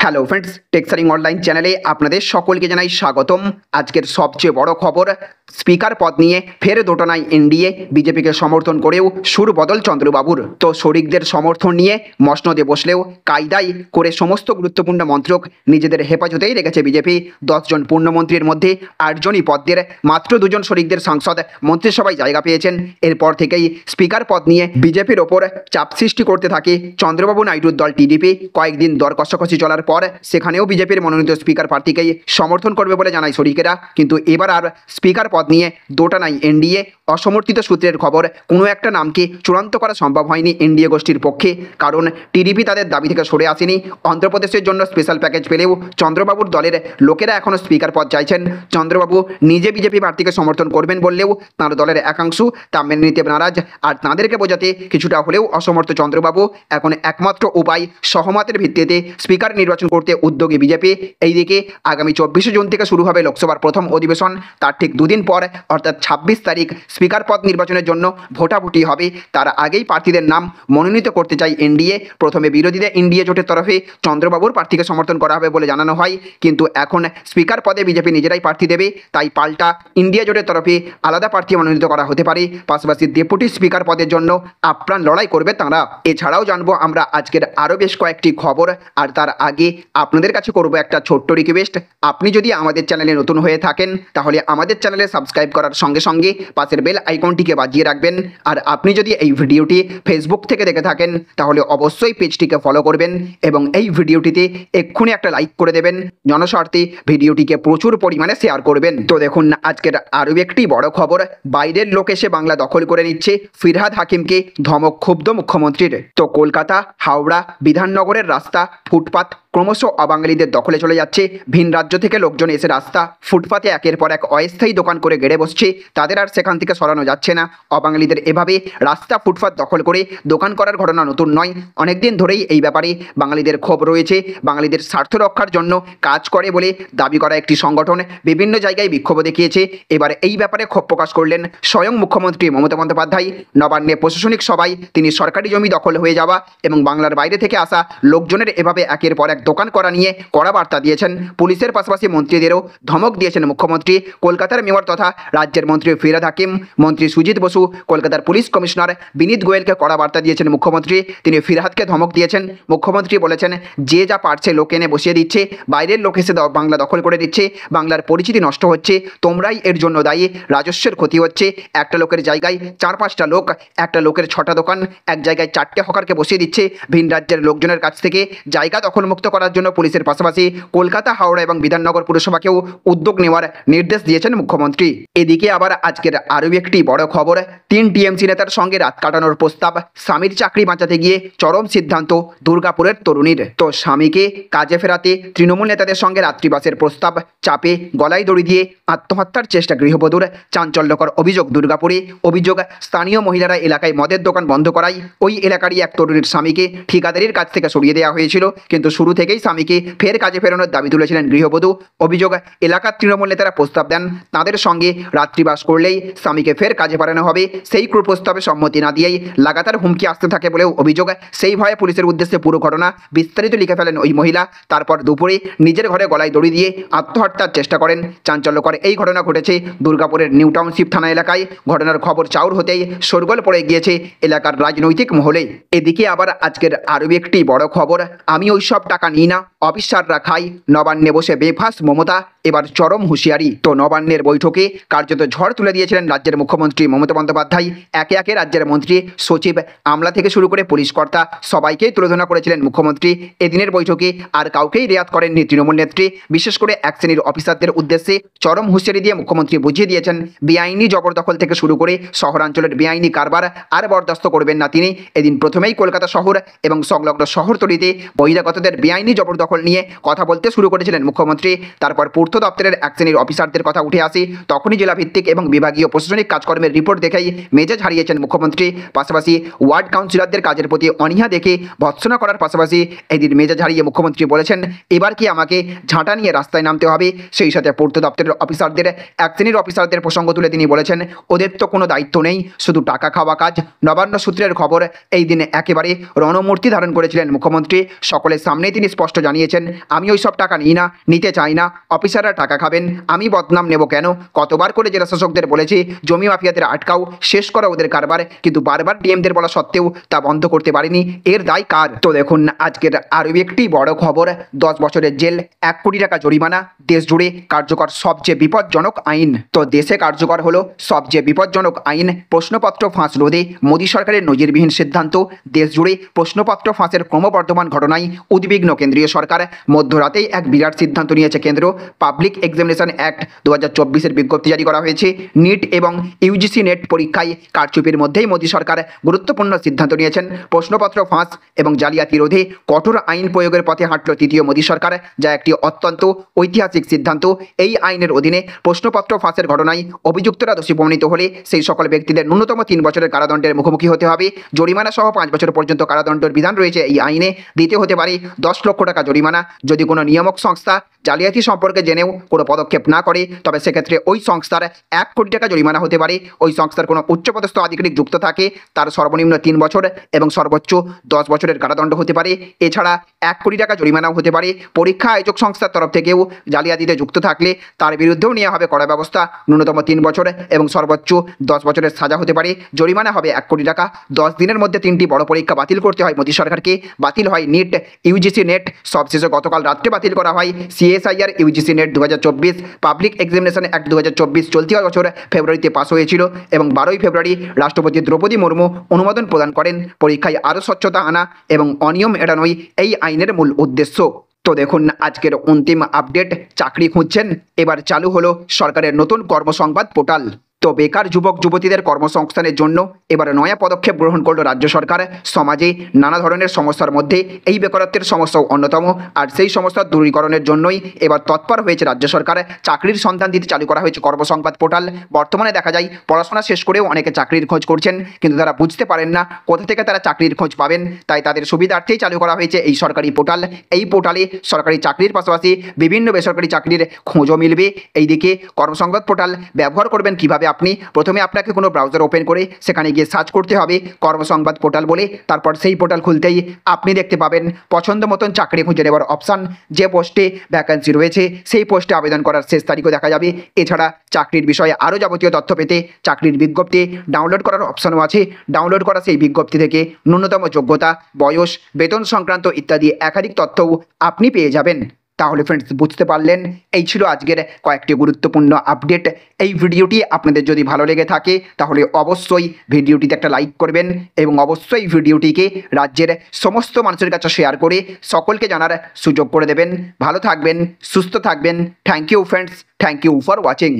Hello friends, টেক্সারিং online চ্যানেলে আপনাদের সকলকে জানাই স্বাগতম। আজকের সবচেয়ে বড় খবর, স্পিকার পদ নিয়ে ফের দোটানায় এনডিএ। বিজেপিকে সমর্থন করেও সুর বদল চন্দ্রবাবুর। তো শরিকদের সমর্থন নিয়ে মসনদে বসলেও কায়দায় করে সমস্ত গুরুত্বপূর্ণ মন্ত্রক নিজেদের হেফাজতেই রেখেছে বিজেপি। 10 জন পূর্ণমন্ত্রীর মধ্যে 8 জনই পদের, মাত্র 2 জন শরিকদের সাংসদ মন্ত্রিসভায় জায়গা পেয়েছেন। এরপর থেকেই স্পিকার পদ নিয়ে বিজেপির ওপর চাপ সৃষ্টি করতে থাকে চন্দ্রবাবু নাইডুর দল টিডিপি। কয়েকদিন দর কষাকষি চলার পর সেখানেও বিজেপির মনোনীত স্পিকার প্রার্থীকেই সমর্থন করবে বলে জানায় শরিকেরা। কিন্তু এবার আর স্পিকার পদ নিয়ে দোটানাই এনডিএ। অসমর্থিত সূত্রের খবর, কোনো একটা নামকে চূড়ান্ত করা সম্ভব হয়নি এনডিএ গোষ্ঠীর পক্ষে, কারণ টিডিপি তাদের দাবি থেকে সরে আসেনি। অন্ধ্রপ্রদেশের জন্য স্পেশাল প্যাকেজ পেলেও চন্দ্রবাবুর দলের লোকেরা এখনও স্পিকার পদ চাইছেন। চন্দ্রবাবু নিজে বিজেপি প্রার্থীকে সমর্থন করবেন বললেও তাঁর দলের একাংশ তা মেনে নিতে নারাজ। আর তাঁদেরকে বোঝাতে কিছুটা হলেও অসমর্থ চন্দ্রবাবু। এখন একমাত্র উপায় সহমতের ভিত্তিতে স্পিকার নির্বাচন করতে উদ্যোগী বিজেপি। এইদিকে আগামী 24শে জুন থেকে শুরু হবে লোকসভার প্রথম অধিবেশন। তার ঠিক দুদিন পর অর্থাৎ 26 তারিখ স্পিকার পদ নির্বাচনের জন্য ভোটাভুটি হবে। তার আগেই প্রার্থীদের নাম মনোনীত করতে চাই এনডিএ। প্রথমে বিরোধীদের এনডিএ জোটের তরফে চন্দ্রবাবুর প্রার্থীকে সমর্থন করা হবে বলে জানানো হয়, কিন্তু এখন স্পিকার পদে বিজেপি নিজেরাই প্রার্থী দেবে। তাই পাল্টা ইন্ডিয়া জোটের তরফে আলাদা প্রার্থী মনোনীত করা হতে পারে। পাশাপাশি ডেপুটি স্পিকার পদের জন্য আপ্রাণ লড়াই করবে তাঁরা। এছাড়াও জানবো আমরা আজকের আরও বেশ কয়েকটি খবর। আর তার আগে আপনাদের কাছে করব একটা ছোট্ট রিকোয়েস্ট, আপনি যদি আমাদের চ্যানেলে নতুন হয়ে থাকেন তাহলে আমাদের চ্যানেলে সাবস্ক্রাইব করার সঙ্গে সঙ্গে পাশের বেল আইকনটিকে বাজিয়ে রাখবেন। আর আপনি যদি এই ভিডিওটি ফেসবুক থেকে দেখে থাকেন তাহলে অবশ্যই পেজটিকে ফলো করবেন এবং এই ভিডিওটিতে এক্ষুনি একটা লাইক করে দেবেন। জনস্বার্থে ভিডিওটিকে প্রচুর পরিমাণে শেয়ার করবেন। তো দেখুন আজকের আরও একটি বড় খবর, বাইরের লোক এসে বাংলা দখল করে নিচ্ছে, ফিরহাদ হাকিমকে ধমক ক্ষুব্ধ মুখ্যমন্ত্রীর। তো কলকাতা, হাওড়া, বিধাননগরের রাস্তা, ফুটপাত ক্রমশ অবাঙালিদের দখলে চলে যাচ্ছে। ভিন রাজ্য থেকে লোকজন এসে রাস্তা, ফুটপাতে একের পর এক অস্থায়ী দোকান করে গেড়ে বসছে। তাদের আর সেখান থেকে সরানো যাচ্ছে না। অবাঙালিদের এভাবে রাস্তা, ফুটপাত দখল করে দোকান করার ঘটনা নতুন নয়, অনেকদিন ধরেই এই ব্যাপারে বাঙালিদের ক্ষোভ রয়েছে। বাঙালিদের স্বার্থ রক্ষার জন্য কাজ করে বলে দাবি করা একটি সংগঠন বিভিন্ন জায়গায় বিক্ষোভ দেখিয়েছে। এবার এই ব্যাপারে ক্ষোভ প্রকাশ করলেন স্বয়ং মুখ্যমন্ত্রী মমতা বন্দ্যোপাধ্যায়। নবান্নে প্রশাসনিক সভায় তিনি সরকারি জমি দখল হয়ে যাওয়া এবং বাংলার বাইরে থেকে আসা লোকজনের এভাবে একের পর এক দোকান করা নিয়ে কড়া বার্তা দিয়েছেন। পুলিশের পাশাপাশি মন্ত্রীদেরও ধমক দিয়েছেন মুখ্যমন্ত্রী। কলকাতার মেয়র তথা রাজ্যের মন্ত্রী ফিরহাদ হাকিম, মন্ত্রী সুজিত বসু, কলকাতার পুলিশ কমিশনার বিনীত গোয়েলকে কড়া বার্তা দিয়েছেন মুখ্যমন্ত্রী। তিনি ফিরহাদকে ধমক দিয়েছেন। মুখ্যমন্ত্রী বলেছেন, যে যা পারছে লোক এনে বসিয়ে দিচ্ছে, বাইরের লোক এসে বাংলা দখল করে দিচ্ছে, বাংলার পরিচিতি নষ্ট হচ্ছে, তোমরাই এর জন্য দায়ী, রাজস্বের ক্ষতি হচ্ছে। একটা লোকের জায়গায় 4-5টা লোক, একটা লোকের 6টা দোকান, এক জায়গায় 4টে হকারকে বসিয়ে দিচ্ছে। ভিন রাজ্যের লোকজনের কাছ থেকে জায়গা দখলমুক্ত করার জন্য পুলিশের পাশাপাশি কলকাতা, হাওড়া এবং বিধাননগর পুরসভাকেও উদ্যোগ নেওয়ার নির্দেশ দিয়েছেন মুখ্যমন্ত্রী। এদিকে আবার আজকের আরও একটি বড় খবর, 3 টিএমসি নেতার সঙ্গে রাত কাটানোর প্রস্তাব, স্বামীর চাকরি বাঁচাতে গিয়ে চরম সিদ্ধান্ত দুর্গাপুরের তরুণীর। তো স্বামীকে কাজে ফেরাতে তৃণমূল নেতাদের সঙ্গে রাত্রিবাসের প্রস্তাব, চাপে গলায় দড়ি দিয়ে আত্মহত্যার চেষ্টা গৃহবধূর। চাঞ্চল্যকর অভিযোগ দুর্গাপুরে। অভিযোগ, স্থানীয় মহিলারা এলাকায় মদের দোকান বন্ধ করায় ওই এলাকারই এক তরুণীর স্বামীকে ঠিকাদারির কাছ থেকে সরিয়ে দেওয়া হয়েছিল, কিন্তু শুরু থেকেই স্বামীকে ফের কাজে ফেরানোর দাবি তুলেছিলেন গৃহবধূ। অভিযোগ, এলাকার তৃণমূল নেতারা প্রস্তাব দেন তাদের সঙ্গে রাত্রিবাস করলেই স্বামীকে ফের কাজে পাঠানো হবে। সেই কুপ্রস্তাবে সম্মতি না দিয়েই লাগাতার হুমকি আসতে থাকে বলেও অভিযোগ। সেই ভয়ে পুলিশের উদ্দেশ্যে পুরো ঘটনা বিস্তারিত লিখে ফেলেন ওই মহিলা। তারপর দুপুরে নিজের ঘরে গলায় দড়ি দিয়ে আত্মহত্যার চেষ্টা করেন। চাঞ্চল্যকর এই ঘটনা ঘটেছে দুর্গাপুরের নিউ টাউনশিপ থানা এলাকায়। ঘটনার খবর চাউর হতেই শোরগোল পড়ে গিয়েছে এলাকার রাজনৈতিক মহলে। এদিকে আবার আজকের আরও একটি বড় খবর, আমি ওই সব টাকা নিই না, অফিসাররা খাই। নবান্নে বসে বেফাঁস মমতা, এবার চরম হুঁশিয়ারি। তো নবান্নের বৈঠকে কার্যত ঝড় তুলে দিয়েছিলেন রাজ্যের মুখ্যমন্ত্রী মমতা বন্দ্যোপাধ্যায়। একে একে রাজ্যের মন্ত্রী, সচিব, আমলা থেকে শুরু করে পুলিশ কর্তা সবাইকেই তুলোধনা করেছিলেন মুখ্যমন্ত্রী। এদিনের বৈঠকে আর কাউকেই রেয়াত করেননি তৃণমূল নেত্রী। বিশেষ করে এক শ্রেণীর অফিসারদের উদ্দেশ্যে চরম হুঁশিয়ারি দিয়ে মুখ্যমন্ত্রী বুঝিয়ে দিয়েছেন, বেআইনি জবরদখল থেকে শুরু করে শহরাঞ্চলের বেআইনি কারবার আর বরদাস্ত করবেন না তিনি। এদিন প্রথমেই কলকাতা শহর এবং সংলগ্ন শহরতলিতে বহিরাগতদের বেআইনি জবরদখল নিয়ে কথা বলতে শুরু করেছিলেন মুখ্যমন্ত্রী। তারপর পূর্ত দপ্তরের এক শ্রেণীর অফিসারদের কথা উঠে আসে, তখনই জেলাভিত্তিক এবং বিভাগীয় প্রশাসনিক কাজকর্মের রিপোর্ট দেখেই মেজাজ হারিয়েছেন মুখ্যমন্ত্রী। পাশাপাশি ওয়ার্ড কাউন্সিলরদের কাজের প্রতি অনীহা দেখে ভৎসনা করার পাশাপাশি এদিন মেজাজ হারিয়ে মুখ্যমন্ত্রী বলেছেন, এবার কি আমাকে ঝাঁটা নিয়ে রাস্তায় নামতে হবে। সেই সাথে পূর্ত দপ্তরের অফিসারদের এক শ্রেণীর অফিসারদের প্রসঙ্গ তুলে তিনি বলেছেন, ওদের তো কোনো দায়িত্ব নেই, শুধু টাকা খাওয়া কাজ। নবান্ন সূত্রের খবর, এই দিনে একেবারে রণমূর্তি ধারণ করেছিলেন মুখ্যমন্ত্রী। সকলের সামনেই তিনি স্পষ্ট জানিয়েছেন, আমি ওই সব টাকা নিই না, নিতে চাই না। অফিসাররা টাকা খাবেন, আমি বদনাম নেব কেন? কতবার করে জেলা শাসকদের বলেছি জমি মাফিয়াদের আটকাও, শেষ করা ওদের কারবার, কিন্তু বারবার ডিএমদের বলা সত্ত্বেও তা বন্ধ করতে পারেনি। এর দায় কার? তো দেখুন আজকের আরও একটি বড় খবর, 10 বছরের জেল, 1 কোটি টাকা জরিমানা, দেশ জুড়ে কার্যকর সবচেয়ে বিপজ্জনক আইন। তো দেশে কার্যকর হলো সবচেয়ে বিপজ্জনক আইন, প্রশ্নপত্র ফাঁস রোধে মোদী সরকারের নজিরবিহীন সিদ্ধান্ত। দেশ জুড়ে প্রশ্নপত্র ফাঁসের ক্রমবর্ধমান ঘটনায় উদ্বিগ্ন কেন্দ্রীয় সরকার। মধ্যরাতেই এক বিরাট সিদ্ধান্ত নিয়েছে কেন্দ্র। পাবলিক এক্সামিনেশন অ্যাক্ট 2024-এর বিজ্ঞপ্তি জারি করা হয়েছে। নিট এবং ইউজিসি নেট পরীক্ষায় কারচুপির মধ্যেই মোদী সরকার গুরুত্বপূর্ণ সিদ্ধান্ত নিয়েছেন। প্রশ্নপত্র ফাঁস এবং জালিয়াতি রোধে কঠোর আইন প্রয়োগের পথে হাঁটল তৃতীয় মোদী সরকার, যা একটি অত্যন্ত ঐতিহাসিক সিদ্ধান্ত। এই আইনের অধীনে প্রশ্নপত্র ফাঁসের ঘটনায় অভিযুক্তরা দোষী প্রমাণিত হলে সেই সকল ব্যক্তিদের ন্যূনতম 3 বছরের কারাদণ্ডের মুখোমুখি হতে হবে। জরিমানা সহ 5 বছর পর্যন্ত কারাদণ্ডের বিধান রয়েছে এই আইনে। দিতে হতে পারে 10 লক্ষ টাকা জরিমানা। যদি কোনো নিয়ামক সংস্থা জালিয়াতি সম্পর্কে জেনেও কোনো পদক্ষেপ না করে, তবে সেক্ষেত্রে ওই সংস্থার 1 কোটি টাকা জরিমানা হতে পারে। ওই সংস্থার কোনো উচ্চপদস্থ আধিকারিক যুক্ত থাকে, তার সর্বনিম্ন 3 বছর এবং সর্বোচ্চ 10 বছরের কারাদণ্ড হতে পারে। এছাড়া 1 কোটি টাকা জরিমানাও হতে পারে। পরীক্ষা আয়োজক সংস্থার তরফ থেকেও জালিয়াতিতে যুক্ত থাকলে তার বিরুদ্ধেও নেওয়া হবে কড়া ব্যবস্থা। ন্যূনতম 3 বছর এবং সর্বোচ্চ 10 বছরের সাজা হতে পারে। জরিমানা হবে 1 কোটি টাকা। 10 দিনের মধ্যে 3টি বড় পরীক্ষা বাতিল করতে হয় মোদী সরকারকে। বাতিল হয় নিট, ইউজিসি নেট, সবশেষে গতকাল রাত্রে বাতিল করা হয় CSIR UGC net 2024। Public examination act 2024 চলতি বছর ফেব্রুয়ারিতে পাস হয়েছিল এবং 12ই ফেব্রুয়ারি রাষ্ট্রপতি দ্রৌপদী মুর্মু অনুমোদন প্রদান করেন। পরীক্ষায় আরও স্বচ্ছতা আনা এবং অনিয়ম এড়ানোই এই আইনের মূল উদ্দেশ্য। তো দেখুন আজকের অন্তিম আপডেট, চাকরি খুঁজছেন, এবার চালু হলো সরকারের নতুন কর্মসংবাদ পোর্টাল। তো বেকার যুবক যুবতীদের কর্মসংস্থানের জন্য এবার নয়া পদক্ষেপ গ্রহণ করল রাজ্য সরকার। সমাজে নানা ধরনের সমস্যার মধ্যে এই বেকারত্বের সমস্যাও অন্যতম, আর সেই সমস্যার দূরীকরণের জন্যই এবার তৎপর হয়েছে রাজ্য সরকার। চাকরির সন্ধান দিতে চালু করা হয়েছে কর্মসংবাদ পোর্টাল। বর্তমানে দেখা যায় পড়াশোনা শেষ করেও অনেকে চাকরির খোঁজ করছেন, কিন্তু তারা বুঝতে পারেন না কোথা থেকে তারা চাকরির খোঁজ পাবেন। তাই তাদের সুবিধার্থেই চালু করা হয়েছে এই সরকারি পোর্টাল। এই পোর্টালে সরকারি চাকরির পাশাপাশি বিভিন্ন বেসরকারি চাকরির খোঁজও মিলবে। এইদিকে কর্মসংবাদ পোর্টাল ব্যবহার করবেন কিভাবে? আপনি প্রথমে আপনাকে কোনো ব্রাউজার ওপেন করে সেখানে গিয়ে সার্চ করতে হবে কর্মসংবাদ পোর্টাল বলে। তারপর সেই পোর্টাল খুলতেই আপনি দেখতে পাবেন পছন্দ মতন চাকরি খুঁজে নেওয়ার অপশান। যে পোস্টে ভ্যাকেন্সি রয়েছে সেই পোস্টে আবেদন করার শেষ তারিখও দেখা যাবে। এছাড়া চাকরির বিষয়ে আরও যাবতীয় তথ্য পেতে চাকরির বিজ্ঞপ্তি ডাউনলোড করার অপশানও আছে। ডাউনলোড করা সেই বিজ্ঞপ্তি থেকে ন্যূনতম যোগ্যতা, বয়স, বেতন সংক্রান্ত ইত্যাদি একাধিক তথ্যও আপনি পেয়ে যাবেন। তাহলে ফ্রেন্ডস বুঝতে পারলেন, এই ছিল আজকের কয়েকটি গুরুত্বপূর্ণ আপডেট। এই ভিডিওটি আপনাদের যদি ভালো লেগে থাকে তাহলে অবশ্যই ভিডিওটিতে একটা লাইক করবেন এবং অবশ্যই ভিডিওটিকে রাজ্যের সমস্ত মানুষের কাছে শেয়ার করে সকলকে জানার সুযোগ করে দেবেন। ভালো থাকবেন, সুস্থ থাকবেন। Thank you friends, thank you for watching.